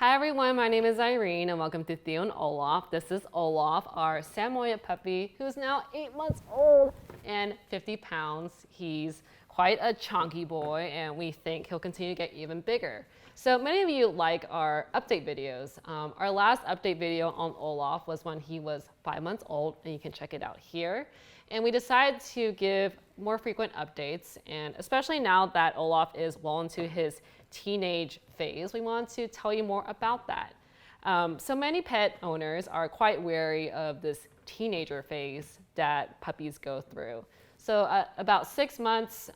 Hi everyone, my name is Irene and welcome to Theo and Olaf. This is Olaf, our Samoyed puppy who's now 8 months old and 50 pounds. He's quite a chunky boy and we think he'll continue to get even bigger. So many of you like our update videos. Our last update video on Olaf was when he was 5 months old and you can check it out here. And we decided to give more frequent updates, and especially now that Olaf is well into his teenage phase, we want to tell you more about that. So many pet owners are quite wary of this teenager phase that puppies go through. So at about 6 months,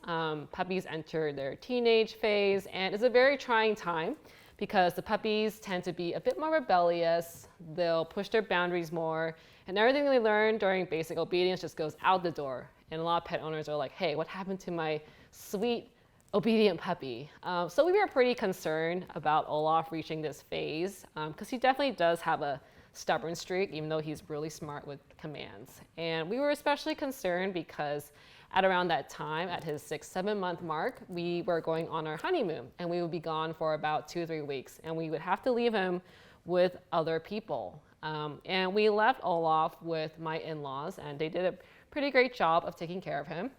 puppies enter their teenage phase, and it's a very trying time because the puppies tend to be a bit more rebellious, they'll push their boundaries more, and everything they learn during basic obedience just goes out the door. And a lot of pet owners are like, hey, what happened to my sweet, obedient puppy? So we were pretty concerned about Olaf reaching this phase because he definitely does have a stubborn streak, even though he's really smart with commands. And we were especially concerned because at around that time, at his 6-7 month mark, we were going on our honeymoon and we would be gone for about 2-3 weeks and we would have to leave him with other people. And we left Olaf with my in-laws and they did a pretty great job of taking care of him.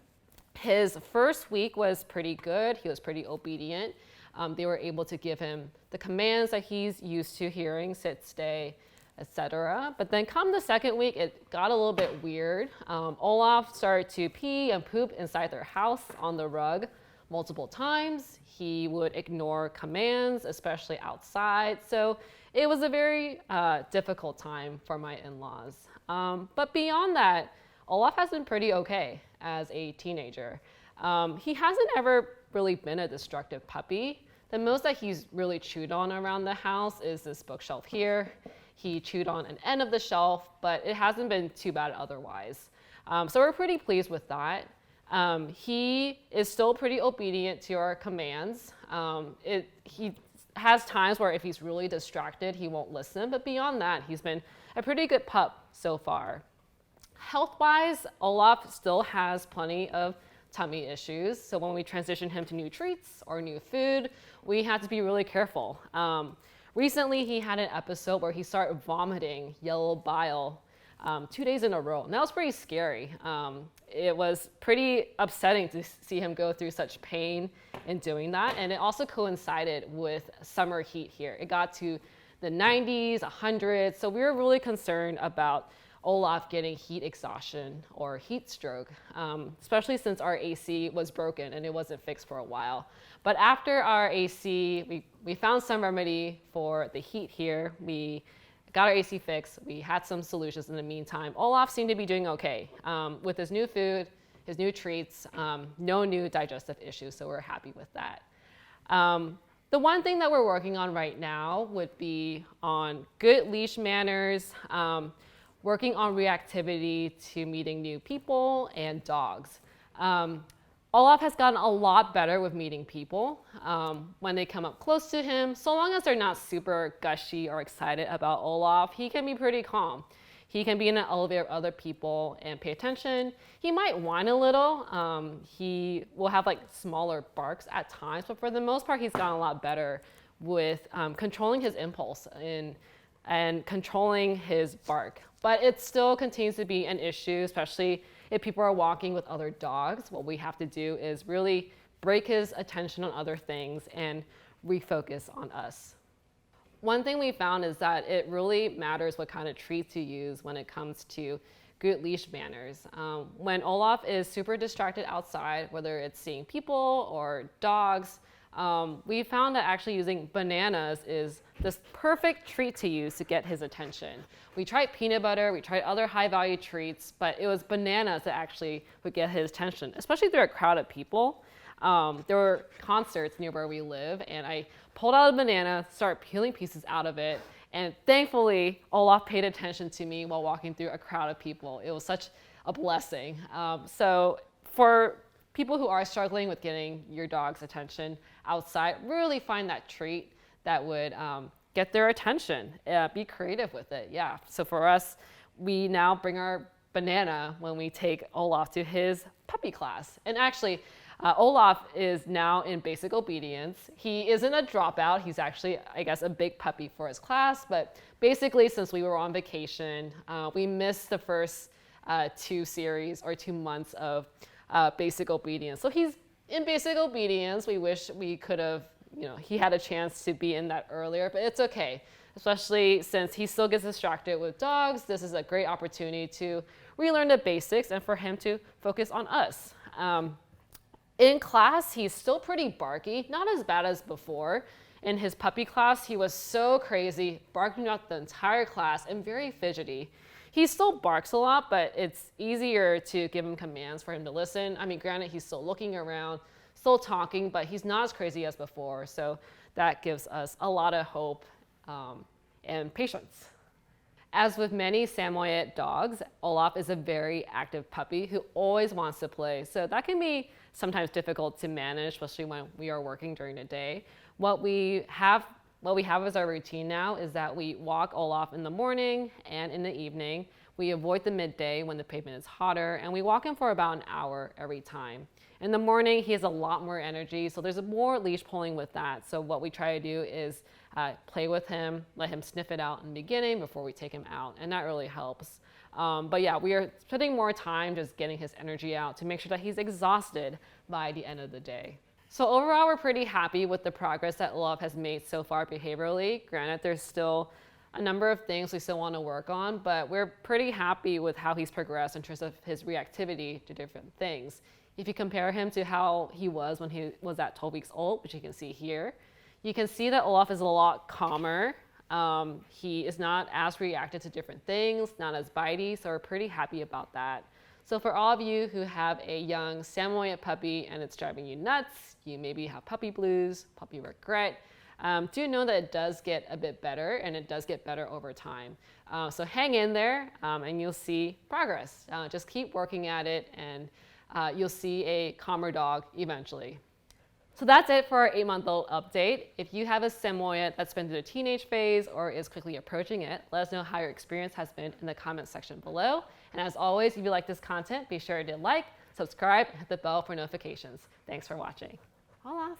His first week was pretty good. He was pretty obedient. They were able to give him the commands that he's used to hearing, sit, stay, etc. But then come the second week, it got a little bit weird. Olaf started to pee and poop inside their house on the rug multiple times. He would ignore commands, especially outside. So it was a very difficult time for my in-laws. But beyond that, Olaf has been pretty okay as a teenager. He hasn't ever really been a destructive puppy. The most that he's really chewed on around the house is this bookshelf here. He chewed on an end of the shelf, but it hasn't been too bad otherwise. So we're pretty pleased with that. He is still pretty obedient to our commands. He has times where if he's really distracted, he won't listen, but beyond that, he's been a pretty good pup so far. Health-wise, Olaf still has plenty of tummy issues, so when we transition him to new treats or new food, we have to be really careful. Recently, he had an episode where he started vomiting yellow bile 2 days in a row, and that was pretty scary. It was pretty upsetting to see him go through such pain in doing that, and it also coincided with summer heat here. It got to the 90s, 100s, so we were really concerned about Olaf getting heat exhaustion or heat stroke, especially since our AC was broken and it wasn't fixed for a while. But after our AC, we found some remedy for the heat here. We got our AC fixed. We had some solutions in the meantime. Olaf seemed to be doing okay with his new food, his new treats, no new digestive issues, so we're happy with that. The one thing that we're working on right now would be on good leash manners, working on reactivity to meeting new people and dogs. Olaf has gotten a lot better with meeting people when they come up close to him. So long as they're not super gushy or excited about Olaf, he can be pretty calm. He can be in an elevator with other people and pay attention. He might whine a little. He will have like smaller barks at times, but for the most part, he's gotten a lot better with controlling his impulse and controlling his bark. But it still continues to be an issue, especially if people are walking with other dogs. What we have to do is really break his attention on other things and refocus on us. One thing we found is that it really matters what kind of treats you use when it comes to good leash manners. When Olaf is super distracted outside, whether it's seeing people or dogs, we found that actually using bananas is this perfect treat to use to get his attention. We tried peanut butter, we tried other high value treats, but it was bananas that actually would get his attention, especially through a crowd of people. There were concerts near where we live, and I pulled out a banana, started peeling pieces out of it, and thankfully, Olaf paid attention to me while walking through a crowd of people. It was such a blessing. So for people who are struggling with getting your dog's attention outside, really find that treat that would get their attention. Be creative with it, yeah. So for us, we now bring our banana when we take Olaf to his puppy class. And actually, Olaf is now in basic obedience. He isn't a dropout. He's actually, I guess, a big puppy for his class. But basically, since we were on vacation, we missed the first 2 months of basic obedience. So he's in basic obedience. We wish we could have, he had a chance to be in that earlier, but it's okay. Especially since he still gets distracted with dogs. This is a great opportunity to relearn the basics and for him to focus on us. In class, he's still pretty barky, not as bad as before. In his puppy class, he was so crazy, barking out the entire class and very fidgety. He still barks a lot, but it's easier to give him commands for him to listen. I mean, granted, he's still looking around, still talking, but he's not as crazy as before. So that gives us a lot of hope and patience. As with many Samoyed dogs, Olaf is a very active puppy who always wants to play. So that can be sometimes difficult to manage, especially when we are working during the day. What we have as our routine now is that we walk Olaf in the morning and in the evening. We avoid the midday when the pavement is hotter, and we walk him for about an hour every time. In the morning, he has a lot more energy, so there's more leash pulling with that. So what we try to do is play with him, let him sniff it out in the beginning before we take him out, and that really helps. But yeah, we are spending more time just getting his energy out to make sure that he's exhausted by the end of the day. So overall, we're pretty happy with the progress that Olaf has made so far behaviorally. Granted, there's still a number of things we still want to work on, but we're pretty happy with how he's progressed in terms of his reactivity to different things. If you compare him to how he was when he was at 12 weeks old, which you can see here, you can see that Olaf is a lot calmer. He is not as reactive to different things, not as bitey, so we're pretty happy about that. So for all of you who have a young Samoyed puppy and it's driving you nuts, you maybe have puppy blues, puppy regret, do know that it does get a bit better, and it does get better over time. So hang in there and you'll see progress. Just keep working at it, and you'll see a calmer dog eventually. So that's it for our 8-month-old update. If you have a Samoyed that's been through the teenage phase or is quickly approaching it, let us know how your experience has been in the comments section below. And as always, if you like this content, be sure to like, subscribe, and hit the bell for notifications. Thanks for watching. Olaf,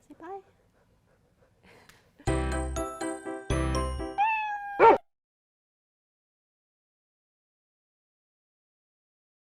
say bye.